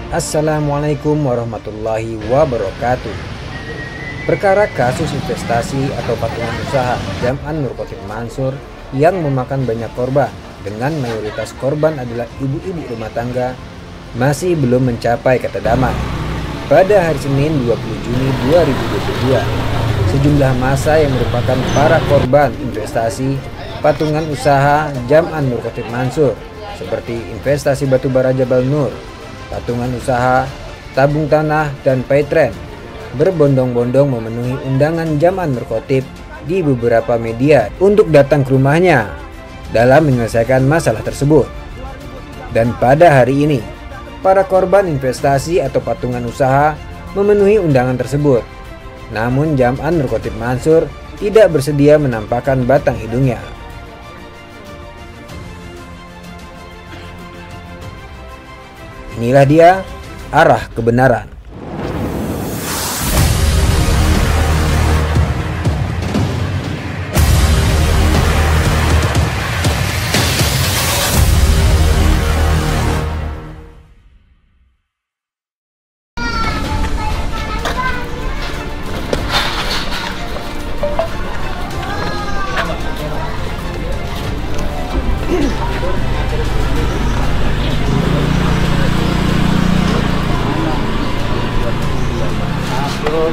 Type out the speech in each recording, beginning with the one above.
Assalamualaikum warahmatullahi wabarakatuh. Perkara kasus investasi atau patungan usaha Jam'an Nur Khotif Mansur yang memakan banyak korban dengan mayoritas korban adalah ibu-ibu rumah tangga masih belum mencapai kata damai. Pada hari Senin 20 Juni 2022, sejumlah massa yang merupakan para korban investasi patungan usaha Jam'an Nur Khotif Mansur seperti investasi batubara Jabal Nur, patungan usaha, tabung tanah, dan paytrend berbondong-bondong memenuhi undangan Jam'an Nur Khotif di beberapa media untuk datang ke rumahnya dalam menyelesaikan masalah tersebut. Dan pada hari ini, para korban investasi atau patungan usaha memenuhi undangan tersebut. Namun Jam'an Nur Khotif Mansur tidak bersedia menampakkan batang hidungnya. Inilah dia arah kebenaran.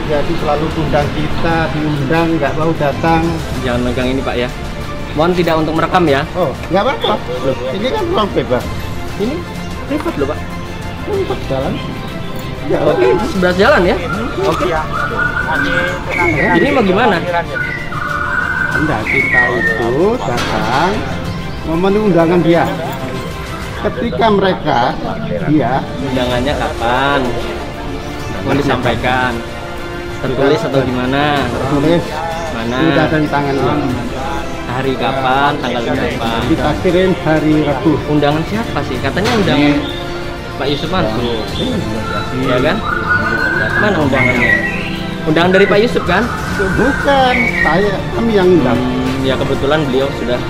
Jadi selalu undang kita, diundang nggak mau datang. Jangan megang ini Pak ya. Mohon tidak untuk merekam ya. Oh, nggak apa-apa. Ini kan ruang bebas. Ini privat loh Pak. Untuk jalan. Ya, Oke, sebelah jalan ya. Oke. Ini mau gimana? Enggak, kita itu datang memenuhi undangan dia. Ketika mereka, dia Undangannya kapan? Mau disampaikan? Tertulis atau gimana? tulis Mana? sudah ada di tangan dia. Hari kapan? Tanggal berapa? Kita kirim hari Rabu. Undangan siapa sih? Katanya undangan Pak Yusuf Mansur. Ya kan? Mana undangannya? Undangan dari Pak Yusuf kan? Bukan, kami yang undang. Ya kebetulan beliau sudah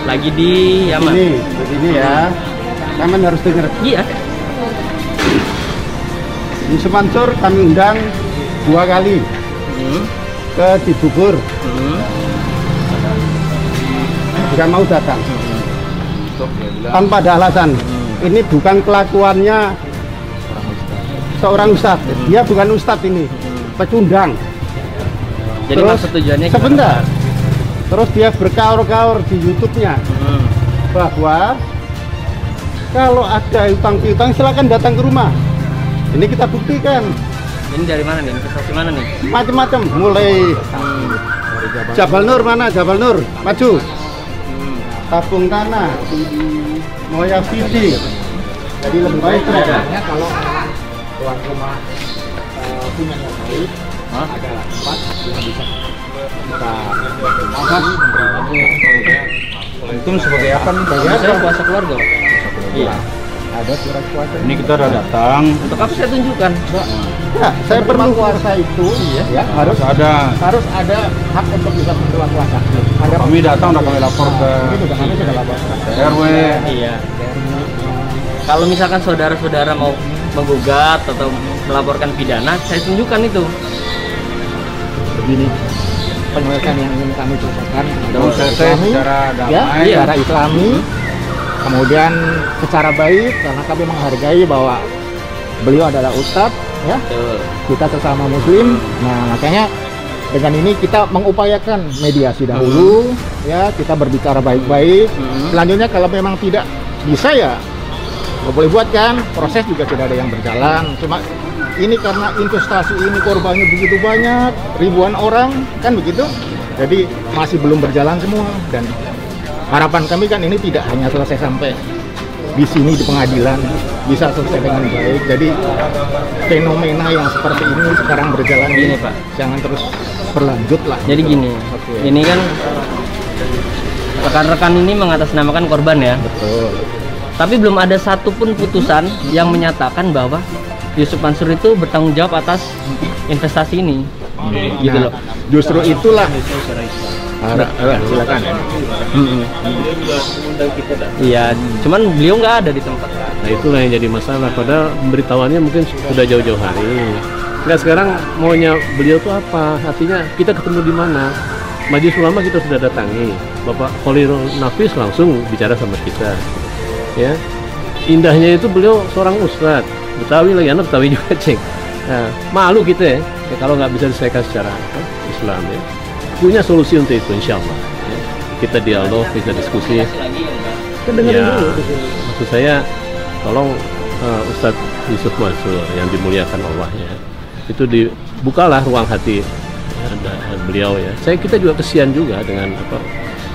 lagi di Yaman. Ini, begini ya. Kalian harus dengar. Iya. Yusuf Mansur kami undang 2 kali ke Cibubur. Jika mau datang tanpa ada alasan. Ini bukan kelakuannya seorang ustadz. Dia bukan ustadz ini, pecundang. Jadi maksud tujuannya gimana? sebentar. Terus dia berkaur-kaur di YouTube-nya bahwa kalau ada utang piutang silakan datang ke rumah. Ini kita buktikan. Ini dari mana nih? Investasi mana nih? Macam-macam, mulai Jabal Nur mana? Jabal Nur, maju. Tabung tanah, Moya Vidi. Jadi lebih baik ternyata kalau tuan rumah punya yang baik, ada tempat yang bisa kita Untung sebagai apa nih? Saya kuasa keluarga Pak. Iya. ada surat kuasa. Ini kita udah datang. Untuk apa saya tunjukkan? Ya, saya perlu kuasa itu, ya harus ada. hak untuk bisa menerima kuasa. Ada Kami datang udah kami lapor ke itu kami sudah laporkan. RW. Iya. Kalau misalkan saudara-saudara mau menggugat atau melaporkan pidana, saya tunjukkan itu. Begini, penyelesaian yang ingin kami selesaikan Dong selesai secara damai. ya, Iya. secara Islami, kemudian secara baik karena kami menghargai bahwa beliau adalah ustadz, ya. Betul. Kita sesama muslim. Nah, makanya dengan ini kita mengupayakan mediasi dahulu, ya, kita berbicara baik-baik. Selanjutnya kalau memang tidak bisa ya nggak boleh buat kan, proses juga tidak ada yang berjalan. Cuma ini karena investasi ini korbannya begitu banyak, ribuan orang kan begitu, jadi masih belum berjalan semua. Dan harapan kami kan ini tidak hanya selesai sampai di sini di pengadilan, bisa selesai dengan baik. Jadi fenomena yang seperti ini sekarang berjalan Gini, Pak. jangan terus berlanjut lah. Jadi gini, Oke. ini kan rekan-rekan ini mengatasnamakan korban ya. Betul. Tapi belum ada satupun putusan yang menyatakan bahwa Yusuf Mansur itu bertanggung jawab atas investasi ini. Gitu Nah, loh. justru itulah. Silakan. Iya, cuman beliau nggak ada di tempat. Nah itulah yang jadi masalah. Padahal pemberitahuannya mungkin sudah jauh-jauh hari. Nah sekarang maunya beliau tuh apa? Artinya kita ketemu di mana? Majelis Ulama kita sudah datangi. Bapak Khalilul Nafis langsung bicara sama kita. Ya, indahnya itu beliau seorang ustadz Betawi lagi, anak Betawi juga ceng. Nah, malu kita ya kalau nggak bisa diselesaikan secara Islam ya. Punya solusi untuk itu insya Allah. Ya. Kita dialog, kita diskusi. Ya, maksud saya tolong Ustadz Yusuf Mansur yang dimuliakan Allah ya. Itu dibukalah ruang hati beliau ya. Kita juga kesian juga dengan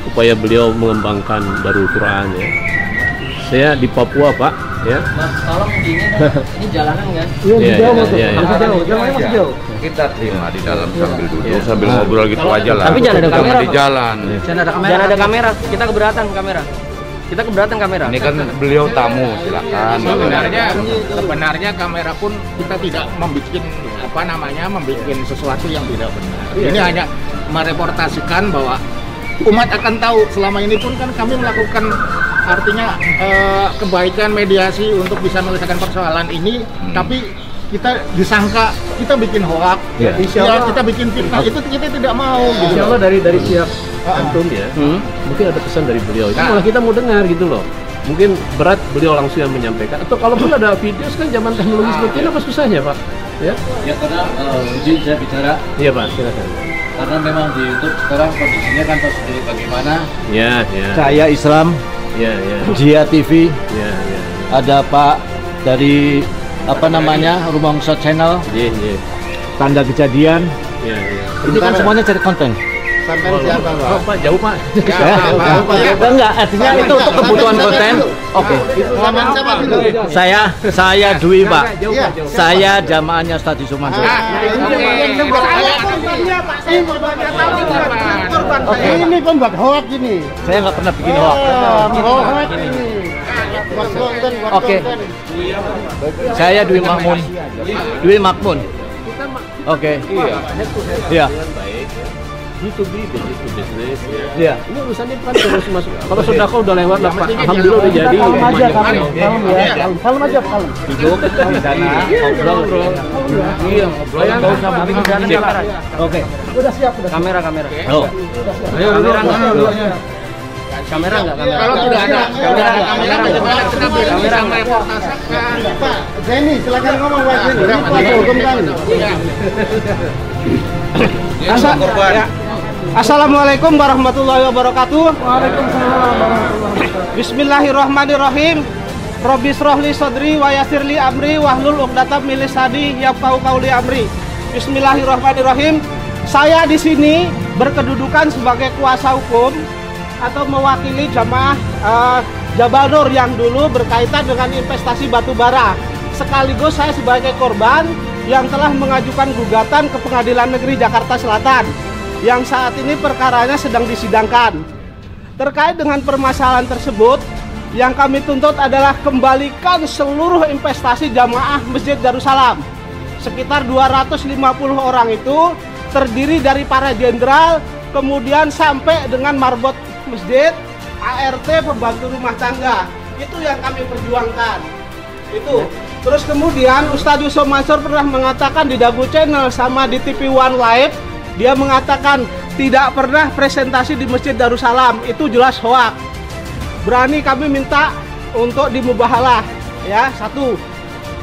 upaya beliau mengembangkan Darul Quran ya. Saya di Papua Pak ya. Mas, tolong ini jalanan kan? Iya. Masih jauh. Kita terima di dalam sambil duduk sambil ngobrol gitu aja lah. Tapi jangan ada kamera, di jalan. Jangan ada kamera. Kita keberatan kamera. Ini kan beliau tamu, silakan. Sebenarnya kamera pun kita tidak membuat sesuatu yang tidak benar. Ini hanya mereportasikan bahwa umat akan tahu selama ini pun kan kami melakukan artinya kebaikan mediasi untuk bisa menyelesaikan persoalan ini, tapi kita disangka kita bikin hoak, kita bikin fitnah, itu kita tidak mau. Insya Allah dari pihak antum ya, mungkin ada pesan dari beliau. Itu malah kita mau dengar gitu loh. Mungkin berat beliau langsung yang menyampaikan, atau kalaupun ada video sekarang zaman teknologi seperti ini apa susahnya Pak? Ya karena izin saya bicara. Iya Pak, silakan. Karena memang di YouTube sekarang kondisinya kan tahu sendiri bagaimana. Ya. Saya Islam. Ya. Jia TV. Ya. Ada Pak dari Rumongso Channel. Iya. Tanda kejadian. Iya. Ini kan semuanya cari konten. Sampai siapa Pak? Oh, Pak, jauh Pak. Enggak, artinya itu untuk kebutuhan konten. Oke. Siapa dulu? Saya Dwi Pak. Saya jamaahnya Ustadz Yusuf Mansur. Ini pembuat hoak ini. Saya nggak pernah bikin hoak. Hoak ini. Oke. Saya Dwi Makmun. Oke. Iya. B2B, business to business ya. Iya. Ini urusannya kan terus masuk. Kalau sedekah udah lewat lah Pak. Alhamdulillah udah jadi. Kalem aja. Duduk di sana, ngobrol. Iya, ngobrol. Enggak usah bikin kamera. Oke. Udah siap. Kamera. Oh. Ayo kamera enggak? Kalau tidak ada kamera bagaimana kita bisa mereportasakan? Pak Zeni, silakan ngomong Pak Zeni. Kuasa hukum kan? Assalamualaikum warahmatullahi wabarakatuh. Bismillahirrahmanirrahim. Rabbi shrahli sadri wa yassirli amri wahlul 'uqdatam min lisani yafqahu qawli amri. Bismillahirrahmanirrahim. Saya di sini berkedudukan sebagai kuasa hukum atau mewakili jamaah Jabal Nur yang dulu berkaitan dengan investasi batu bara. Sekaligus saya sebagai korban yang telah mengajukan gugatan ke Pengadilan Negeri Jakarta Selatan yang saat ini perkaranya sedang disidangkan. Terkait dengan permasalahan tersebut, yang kami tuntut adalah kembalikan seluruh investasi jamaah Masjid Darussalam. Sekitar 250 orang itu terdiri dari para jenderal, kemudian sampai dengan marbot masjid, ART, pembantu rumah tangga. Itu yang kami perjuangkan. Itu. Terus kemudian Ustadz Yusuf Mansur pernah mengatakan di Dagu Channel sama di TV One Live, dia mengatakan tidak pernah presentasi di Masjid Darussalam. Itu jelas hoak. Berani kami minta untuk dimubahalah, ya, satu.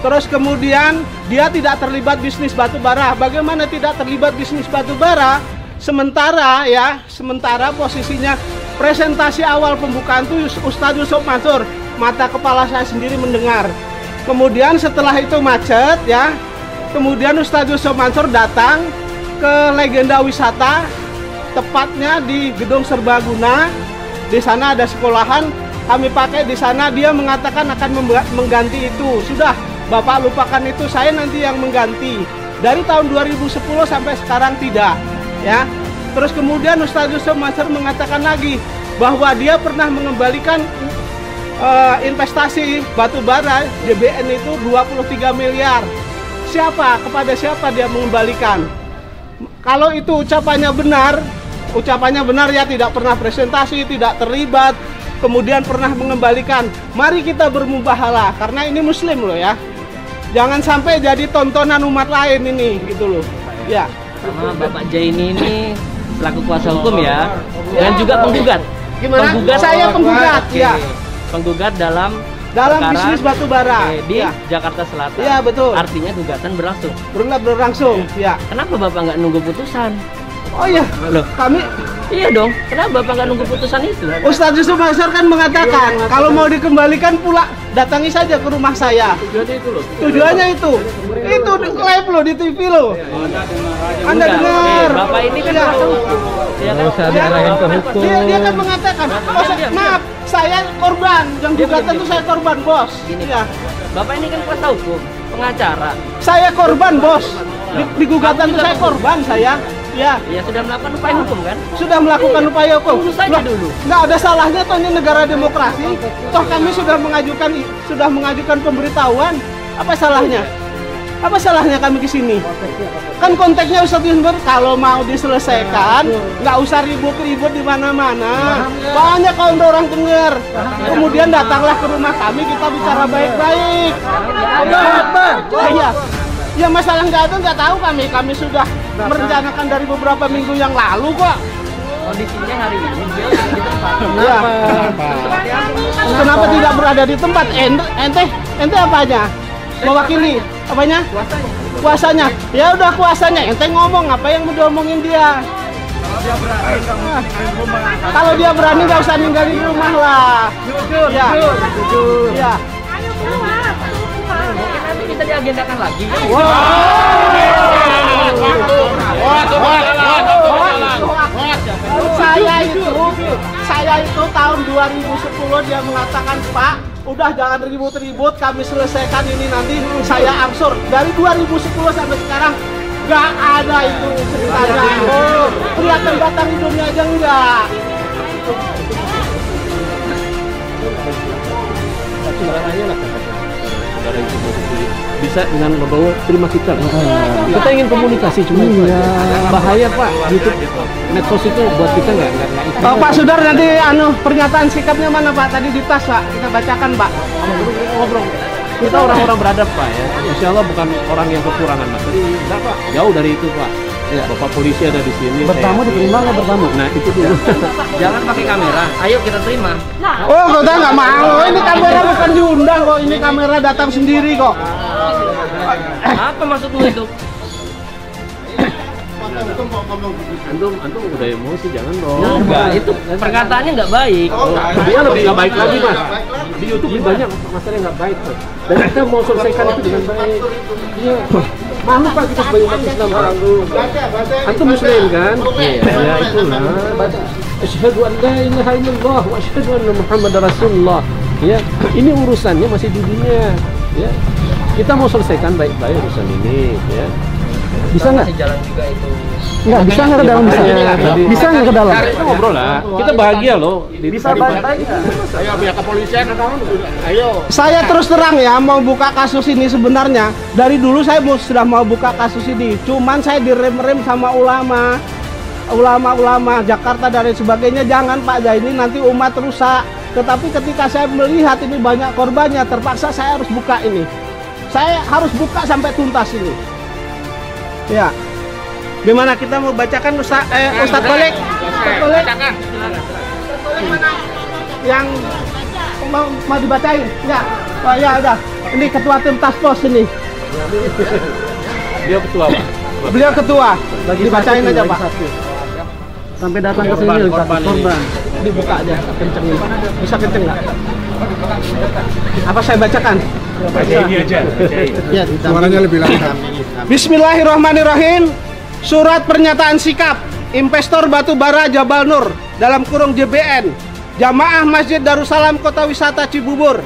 Terus kemudian dia tidak terlibat bisnis batu bara. Bagaimana tidak terlibat bisnis batu bara? Sementara posisinya presentasi awal pembukaan itu Ustadz Yusuf Mansur, mata kepala saya sendiri mendengar. Kemudian setelah itu macet ya, kemudian Ustadz Yusuf Mansur datang ke Legenda Wisata, tepatnya di Gedung Serbaguna. Di sana ada sekolahan, kami pakai di sana. Dia mengatakan akan mengganti itu. Sudah, Bapak lupakan itu, saya nanti yang mengganti. Dari tahun 2010 sampai sekarang tidak, ya. Terus kemudian Ustadz Yusuf Mansur mengatakan lagi bahwa dia pernah mengembalikan investasi batu bara JBN itu 23 miliar. Kepada siapa dia mengembalikan? Kalau itu ucapannya benar ya tidak pernah presentasi, tidak terlibat. kemudian pernah mengembalikan. Mari kita bermubahalah, karena ini muslim loh ya. Jangan sampai jadi tontonan umat lain ini, gitu loh. Ya. Sama Bapak Jaini ini selaku kuasa hukum ya, dan juga penggugat. Gimana? Penggugat, Saya penggugat, Oke. ya. Penggugat dalam Dalam perkara, bisnis batu bara. di Ya. Jakarta Selatan. Iya, betul. Artinya gugatan berlangsung. Berlangsung, ya. Kenapa Bapak nggak nunggu putusan? Oh iya, Loh, kami iya dong. Kenapa Bapak nggak nunggu putusan itu? Ustadz Yusuf Mansur kan mengatakan kalau mau dikembalikan pula datangi saja ke rumah saya. Tujuannya itu loh. Tujuannya itu live loh di TV loh. Anda Enggak, dengar? Bapak ini kan Ya. kuasa hukum. Ya kan? Dia kan mengatakan, maaf, saya korban, yang gugatan itu saya korban, bos. Gini, Ya. Bapak ini kan kuasa hukum, pengacara. Saya korban, bos. Di gugatan itu saya korban, saya. Ya, Ya sudah melakukan upaya hukum kan? sudah melakukan upaya hukum. Urus saja dulu. Nggak ada salahnya, toh ini negara demokrasi. Toh kami sudah mengajukan pemberitahuan. Apa salahnya? Apa salahnya kami ke sini? Kan konteksnya Ustadz Yusuf, kalau mau diselesaikan, nggak usah ribut-ribut di mana-mana. Banyak kalau orang dengar. Kemudian datanglah ke rumah kami, kita bicara baik-baik. Iya. Ya masalah nggak tahu kami. Kami sudah merencanakan dari beberapa minggu yang lalu kok. Kondisinya hari ini beliau ada di tempat. Ya. Kenapa tidak berada di tempat? Ente apanya? Mewakili apanya? Kuasanya. Ya udah kuasanya. Ente ngomong apa yang mau diomongin dia. Kalau dia berani nggak usah ninggalin rumah lah. Ya. Ya. Mungkin nanti bisa diagendakan lagi. Saya itu tahun 2010 dia mengatakan, Pak, udah jangan ribut-ribut, kami selesaikan ini nanti saya angsur. Dari 2010 sampai sekarang nggak ada itu ceritanya. Oh, kelihatan batang hidungnya aja enggak. Saudaranya lah katakan. Saudara itu bisa dengan membawa terima kita. Kita ingin komunikasi cuma itu aja. Bahaya Pak, YouTube, medsos itu buat kita nggak itu. Pak Sudar, nanti pernyataan sikapnya mana Pak? Tadi di tas Pak, kita bacakan Pak. Ngobrol. Kita orang-orang beradab Pak ya. Insya Allah bukan orang yang kekurangan materi. Enggak Pak, jauh dari itu Pak. Ya, Bapak polisi ada di sini. Bertamu diterima nggak bertamu? Nah itu dulu. Jangan pakai kamera, ayo kita terima. Oh, kita nggak mau. Ini kamera bukan diundang kok. Ini kamera datang sendiri kok. Apa maksudmu itu? Antum udah emosi, jangan dong. Enggak, itu perkataannya nggak baik. Dia lebih nggak baik lagi Mas. Di YouTube banyak masalah yang nggak baik Mas. Dan kita mau selesaikan itu dengan baik. Iya. Malu Pak kita sebagai umat Islam Pak. Antum Muslim kan? Ya itulah. Asyhadu an la ilaha illallah wa asyhadu anna Muhammadar Rasulullah. Ya, ini urusannya masih di dunia. Ya, kita mau selesaikan baik-baik urusan ini. Ya, bisa nggak? Masih jalan juga itu. Nggak, bisa nggak ke dalam? Bisa nggak ke dalam? Kita ngobrol lah. Kita bahagia loh. Bisa baik-baik. Ayo pihak kepolisian ayo. Saya terus terang ya mau buka kasus ini sebenarnya. Dari dulu saya sudah mau buka kasus ini. Cuman saya direm-rem sama ulama Jakarta dan sebagainya. Jangan Pak, ini nanti umat rusak. Tetapi ketika saya melihat ini banyak korbannya, terpaksa saya harus buka ini. Saya harus buka sampai tuntas ini. Ya. Gimana kita mau bacakan Ustadz Kolek? Bacakan. Yang mau dibacain? Ya. Oh ya udah. Ini ketua tim task force ini. Dia ketua Pak. Beliau ketua. Dibacain aja Pak. Sampai datang ke sini korban. Dibuka aja, kencengin. Bisa kenceng nggak? Apa saya bacakan? Ini aja. Ya, Suaranya lebih lancar. Bismillahirrahmanirrahim. Surat pernyataan sikap investor batu bara Jabal Nur dalam kurung JBN Jamaah Masjid Darussalam Kota Wisata Cibubur.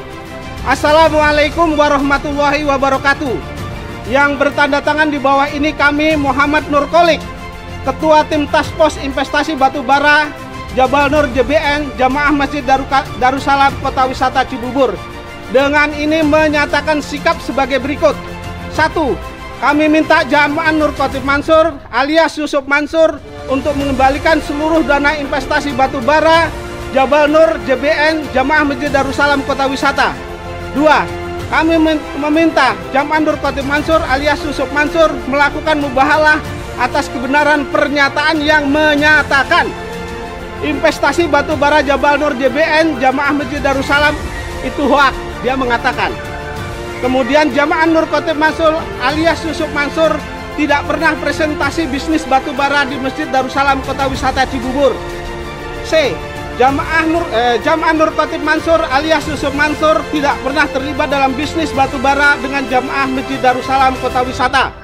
Assalamualaikum warahmatullahi wabarakatuh. Yang bertanda tangan di bawah ini kami Muhammad Nurkolik, Ketua Tim Task Force Investasi Batu Bara Jabal Nur JBN Jamaah Masjid Darussalam Kota Wisata Cibubur. Dengan ini menyatakan sikap sebagai berikut. 1. Kami minta Jamaah Nur Khotib Mansur alias Yusuf Mansur untuk mengembalikan seluruh dana investasi batu bara Jabal Nur JBN Jamaah Masjid Darussalam Kota Wisata. 2. Kami meminta Jam An Nur Khatib Mansur alias Yusuf Mansur melakukan mubahalah atas kebenaran pernyataan yang menyatakan investasi batubara Jabal Nur JBN Jamaah Masjid Darussalam itu hoak. Dia mengatakan. Kemudian Jamaah Nur Khatib Mansur alias Yusuf Mansur tidak pernah presentasi bisnis batubara di Masjid Darussalam Kota Wisata Cibubur. C. Jamaah Nur Khatib Mansur alias Yusuf Mansur tidak pernah terlibat dalam bisnis batubara dengan Jamaah Masjid Darussalam Kota Wisata.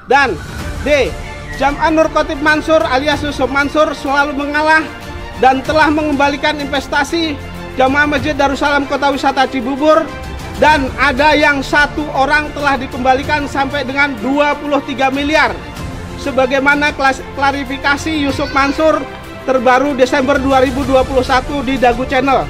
Dan D. Jamaah Nur Khatib Mansur alias Yusuf Mansur selalu mengalah dan telah mengembalikan investasi Jamaah Masjid Darussalam Kota Wisata Cibubur, dan ada yang 1 orang telah dikembalikan sampai dengan 23 miliar. Sebagaimana klarifikasi Yusuf Mansur terbaru Desember 2021 di Dagu Channel.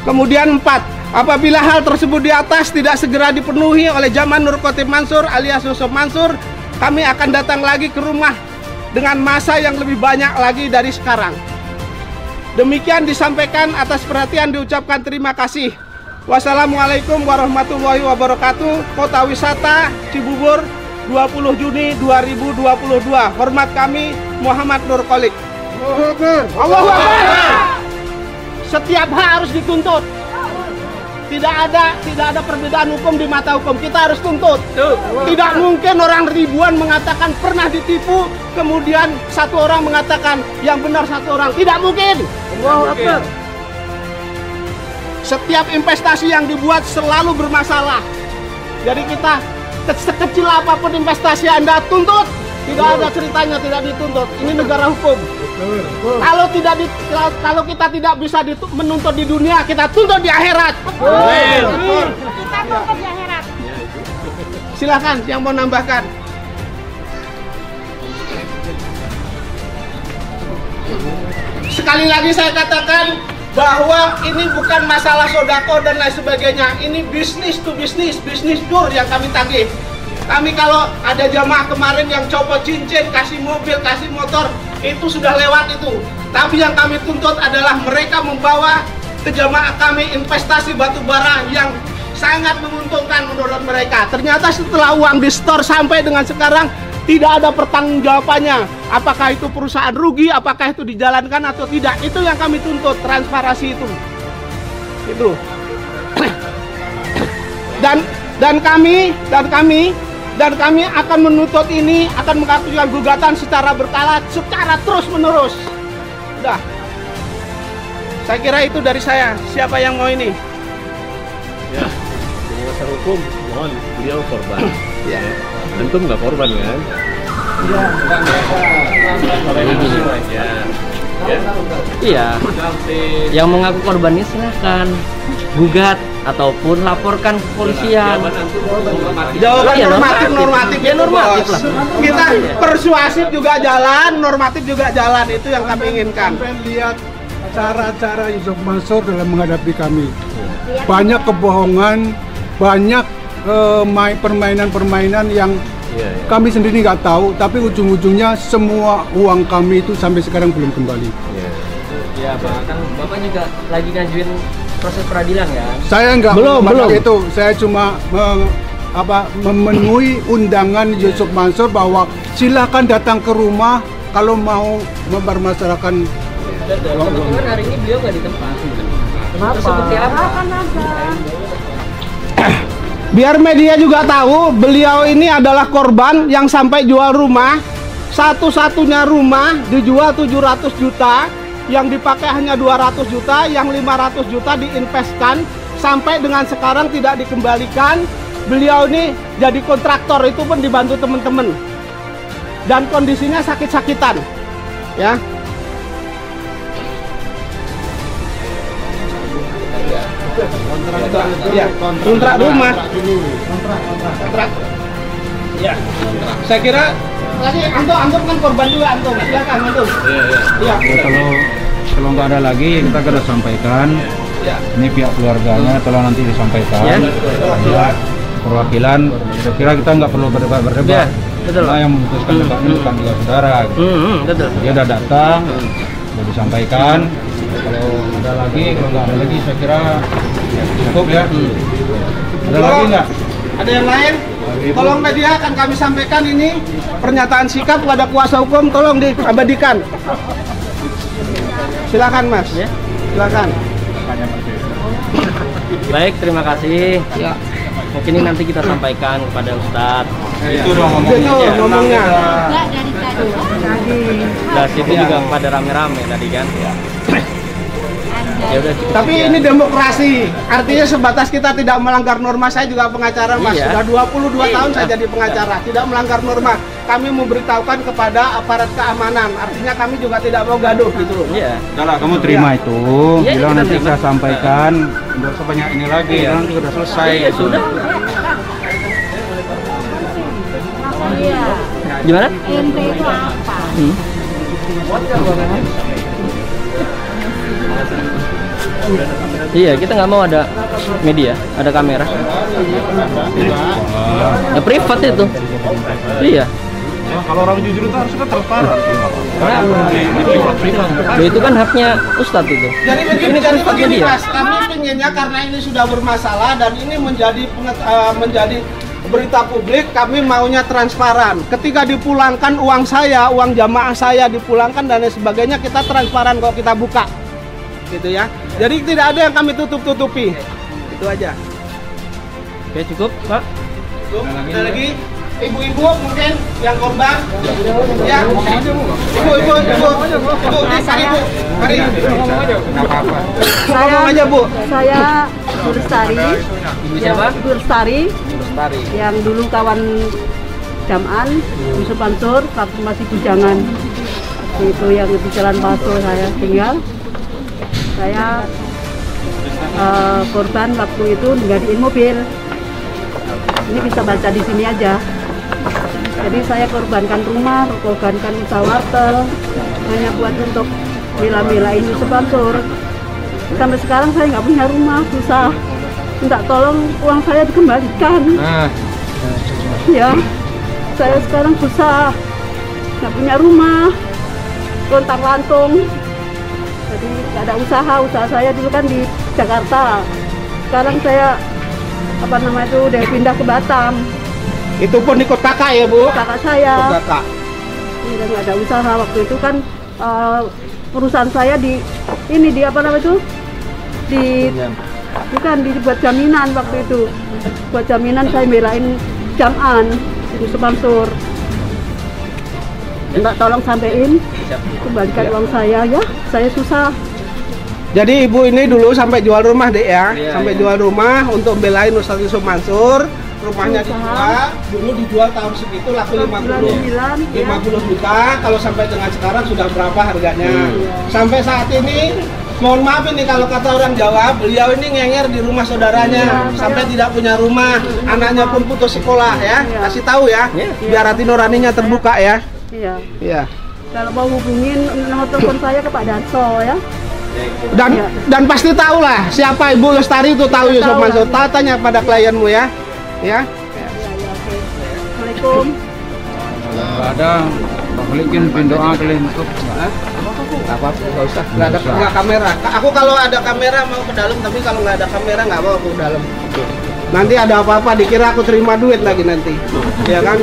Kemudian 4. Apabila hal tersebut di atas tidak segera dipenuhi oleh Jamaah Nur Khatib Mansur alias Yusuf Mansur, kami akan datang lagi ke rumah dengan massa yang lebih banyak lagi dari sekarang. Demikian disampaikan, atas perhatian diucapkan terima kasih. Wassalamualaikum warahmatullahi wabarakatuh. Kota Wisata Cibubur 20 Juni 2022. Hormat kami, Muhammad Nur Kholik. Allahu Akbar. Setiap hak harus dituntut. Tidak ada perbedaan hukum di mata hukum. Kita harus tuntut. Tidak mungkin orang ribuan mengatakan pernah ditipu, kemudian 1 orang mengatakan yang benar 1 orang. Tidak mungkin. Allahu Akbar. Setiap investasi yang dibuat selalu bermasalah. Jadi kita sekecil apapun investasi Anda tuntut. Tidak ada ceritanya tidak dituntut. Ini negara hukum. Kalau kita tidak bisa menuntut di dunia, kita tuntut di akhirat. Kita tuntut di akhirat. Silakan yang mau nambahkan. Sekali lagi saya katakan bahwa ini bukan masalah sodako dan lain sebagainya. Ini bisnis to bisnis, bisnis pur yang kami tagih. Kami kalau ada jamaah kemarin yang copot cincin, kasih mobil, kasih motor, itu sudah lewat itu. Tapi yang kami tuntut adalah mereka membawa ke jamaah kami investasi batubara yang sangat menguntungkan menurut mereka. Ternyata setelah uang di store sampai dengan sekarang tidak ada pertanggungjawabannya. Apakah itu perusahaan rugi, apakah itu dijalankan atau tidak. Itu yang kami tuntut, transparansi itu. Itu. Dan kami akan menuntut ini, akan mengajukan gugatan secara berkala, secara terus menerus. Udah. Saya kira itu dari saya. Siapa yang mau ini? Ya, penguasa hukum, mohon beliau korban. Ya. Antum nggak korban kan? Iya. Yang mengaku korbannya silakan gugat ataupun laporkan ke polisian. Jawaban normatif ya normatif lah. Kita persuasif juga jalan, normatif juga jalan, itu yang kami inginkan. Lihat cara-cara Yusuf Mansur dalam menghadapi kami. Banyak kebohongan, banyak permainan-permainan yang kami sendiri nggak tahu, tapi ujung-ujungnya semua uang kami itu sampai sekarang belum kembali. Ya, kan Bapak juga lagi ngajuin proses peradilan ya? Saya nggak belum itu, saya cuma memenuhi undangan Yusuf Mansur bahwa silakan datang ke rumah kalau mau mempermasalahkan. Kebetulan hari ini beliau nggak di tempat. Kenapa? Seperti apa? Biar media juga tahu, beliau ini adalah korban yang sampai jual rumah. Satu-satunya rumah dijual 700 juta, yang dipakai hanya 200 juta, yang 500 juta diinvestkan, sampai dengan sekarang tidak dikembalikan. Beliau ini jadi kontraktor, itu pun dibantu teman-teman. Dan kondisinya sakit-sakitan. Ya. Kontrak rumah. Kontrak. Ya. Saya kira lagi antum kan korban juga antum. Silakan antum. Iya. Kalau nggak ada lagi kita sudah sampaikan. Ini pihak keluarganya telah nanti disampaikan. Ya. Perwakilan. Saya kira kita nggak perlu berdebat. betul. Nah, yang memutuskan tempatnya bukan juga saudara. Gitu. Betul. Dia udah datang, udah disampaikan. Kalau ada lagi, kalau nggak ada lagi, saya kira cukup ya. Ada lagi nggak? Ada yang lain? Tolong media akan kami sampaikan ini pernyataan sikap kepada kuasa hukum, tolong diabadikan. Silakan Mas. Ya. Silakan. Baik, terima kasih. Ya. Mungkin ini nanti kita sampaikan kepada Ustadz. Itu dong ngomongnya. Enggak dari tadi. Dan itu juga pada rame-rame tadi kan. Ya udah cukup. Tapi ini demokrasi, artinya sebatas kita tidak melanggar norma. Saya juga pengacara Mas, Iya. sudah 22 tahun saya jadi pengacara, tidak melanggar norma. Kami memberitahukan kepada aparat keamanan, artinya kami juga tidak mau gaduh gitu loh. Iya. Udah lah, kamu terima itu. Iya, Bilang kita nanti terima. saya sampaikan. Nggak usah banyak ini lagi. Iya. Nanti udah selesai. Iya, gitu. sudah. Iya. Gimana? Ente itu apa? Iya, kita nggak mau ada media, ada kamera. Ya privat itu. Iya. Kalau orang jujur itu harusnya transparan. Loh, itu kan haknya Ustadz itu. Jadi Ini kan haknya begini dia. Mas, kami pinginnya karena ini sudah bermasalah dan ini menjadi menjadi berita publik, kami maunya transparan. Ketika dipulangkan uang saya, uang jamaah saya dipulangkan dan lain sebagainya, kita transparan kalau kita buka. Gitu ya. Jadi tidak ada yang kami tutup-tutupi. Itu aja. Oke, cukup, Pak. Cukup. Ada lagi? Ibu-ibu mungkin yang korban. Ya. Ibu. Mari. Ngomong aja, Bu. Saya Bu Lestari. Ibu siapa? Bu Lestari. Lestari. Yang dulu kawan Jam'an, Yusuf Mansur, waktu masih bujangan. Itu yang di Jalan Paso saya tinggal. Saya korban waktu itu nggadiin mobil. Ini bisa baca di sini aja. Jadi saya korbankan rumah, korbankan usaha wartel, hanya buat untuk bela-belain Yusuf Mansur. Sampai sekarang saya nggak punya rumah, susah. Minta tolong uang saya dikembalikan. Ya, saya sekarang susah, nggak punya rumah, lontang-lantung. Jadi nggak ada usaha saya dulu kan di Jakarta. Sekarang saya udah pindah ke Batam. Itu pun ikut kakak ya, Bu? Kakak saya. Ikut kakak. Udah nggak ada usaha waktu itu kan perusahaan saya dibuat jaminan waktu itu. Buat jaminan saya belain Jam'an Yusuf Mansur. Minta tolong sampein kembalikan uang saya ya, saya susah. Jadi ibu ini dulu sampai jual rumah deh ya, Iya, sampai iya. jual rumah untuk belain Ustaz Yusuf Mansur. Rumahnya dijual, dulu dijual tahun segitu laku 50 juta. Kalau sampai dengan sekarang sudah berapa harganya? Sampai saat ini, mohon maaf ini kalau kata orang Jawa, beliau ini ngenger di rumah saudaranya, sampai tidak punya rumah, anaknya pun putus sekolah ya. Kasih tahu ya, biar hati nuraninya terbuka ya. Iya. Iya. Kalau mau hubungin nomor telepon saya ke Pak Darso ya. Dan pasti tahu lah siapa Ibu Lestari itu tahu Yusuf Mansur. Tanya pada klienmu ya. Ya. Assalamualaikum. Nggak ada, balikin pin doa kalian untuk. Nggak apa-apa, nggak usah. Nggak kamera. Aku kalau ada kamera mau ke dalam, tapi kalau nggak ada kamera nggak mau aku ke dalam. Nanti ada apa-apa dikira aku terima duit lagi nanti. Ya kan?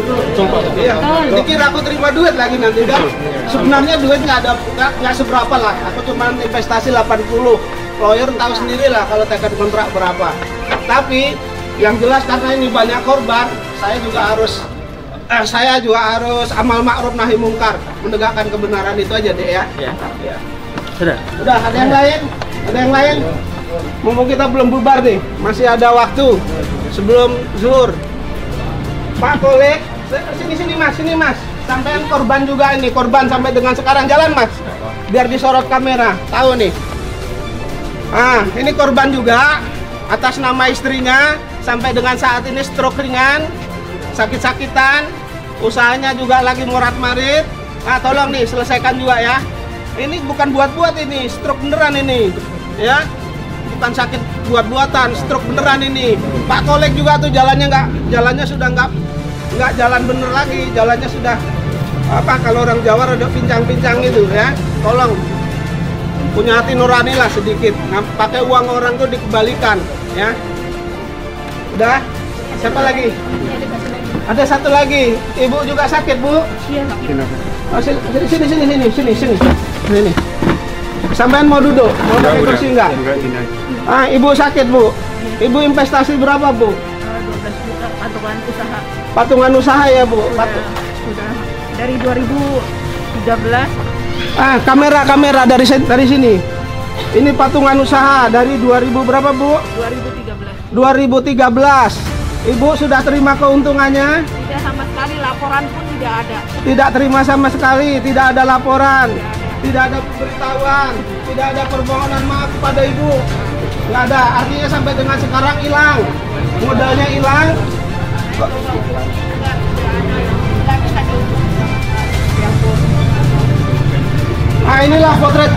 Iya. Dikira aku terima duit lagi nanti kan? Sebenarnya duit nggak seberapa lah. Aku cuma investasi 80. Lawyer tahu sendiri lah kalau tekad kontrak berapa. Tapi yang jelas karena ini banyak korban, saya juga harus amal ma'ruf nahi mungkar, menegakkan kebenaran itu aja deh ya. Ya. Sudah. Udah, ada yang lain? Ada yang lain? Mumpung kita belum bubar nih, masih ada waktu sebelum zuhur. Pak Kolek, sini mas. Sampai korban juga ini, korban sampai dengan sekarang jalan mas, biar disorot kamera, tahu nih. Ah, ini korban juga atas nama istrinya, sampai dengan saat ini stroke ringan, sakit-sakitan, usahanya juga lagi morat-marit. Nah, tolong nih selesaikan juga ya. Ini bukan buat-buat ini, stroke beneran ini, ya. Bukan sakit buat-buatan, stroke beneran ini. Pak Kolek juga tuh jalannya sudah nggak nggak jalan bener lagi, jalannya sudah apa, kalau orang Jawa rada pincang-pincang gitu ya. Tolong punya hati nurani lah sedikit, pakai uang orang tuh dikembalikan ya. Udah, siapa lagi? Ada satu lagi, ibu juga sakit bu? Iya. Oh, sini. Sampean mau duduk? Mau pakai kursi enggak? Ah, ibu sakit bu. Ibu investasi berapa bu? 12 juta patungan usaha. Patungan usaha ya bu? Sudah dari 2013. Ah, kamera dari sini. Ini patungan usaha dari 2000 berapa bu? 2013. Ibu sudah terima keuntungannya? Tidak sama sekali, laporan pun tidak ada. Tidak terima sama sekali, tidak ada laporan, tidak ada pemberitahuan, tidak ada permohonan maaf kepada ibu. Nggak ada, artinya sampai dengan sekarang hilang, modalnya hilang. Nah, inilah potret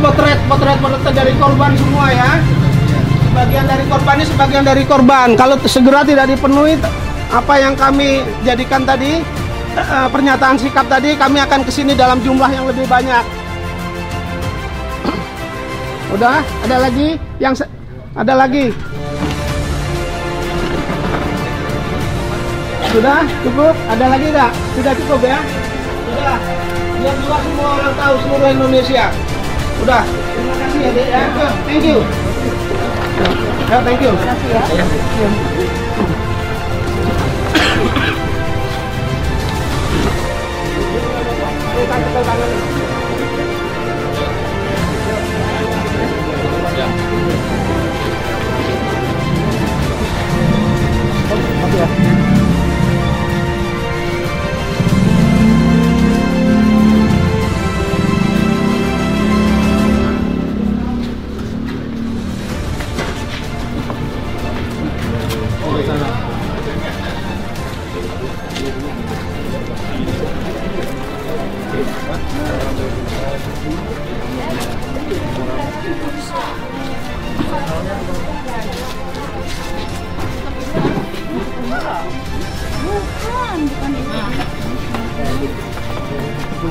dari korban semua ya. Sebagian dari korban ini sebagian dari korban. Kalau segera tidak dipenuhi apa yang kami jadikan tadi, pernyataan sikap tadi, kami akan kesini dalam jumlah yang lebih banyak. Udah, ada lagi? Ada lagi? Sudah? Cukup? Ada lagi enggak? Sudah cukup ya? Sudah. Biar juga semua orang tahu, seluruh Indonesia. Udah. Terima kasih ya, Dek ya. Thank you. Ya, thank you. Terima kasih ya.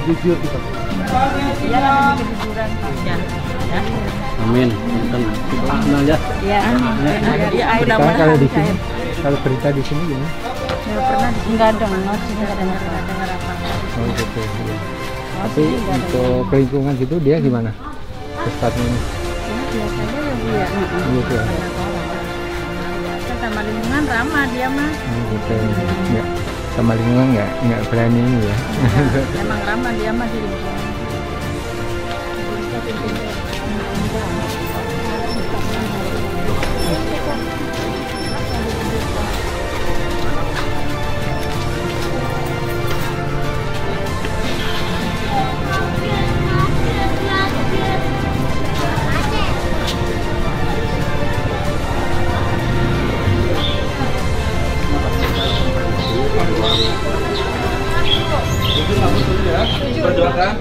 Jujur kita. Amin. Tenang ya. Iya. Sekarang kalau di sini, kalau berita di sini gimana? Nggak pernah, nggak dengar sih, nggak dengar apa. Oh gitu. Ya. Tapi untuk lingkungan gitu dia gimana? Tempatnya ini? Ya biasa aja ya bu ya. Gitu ya. Biasa sama lingkungan ramah dia mah. Gitu. Ya. Sama lingkungan nggak berani ini ya. Emang ramah dia mah di lingkungan. Berdoa kan?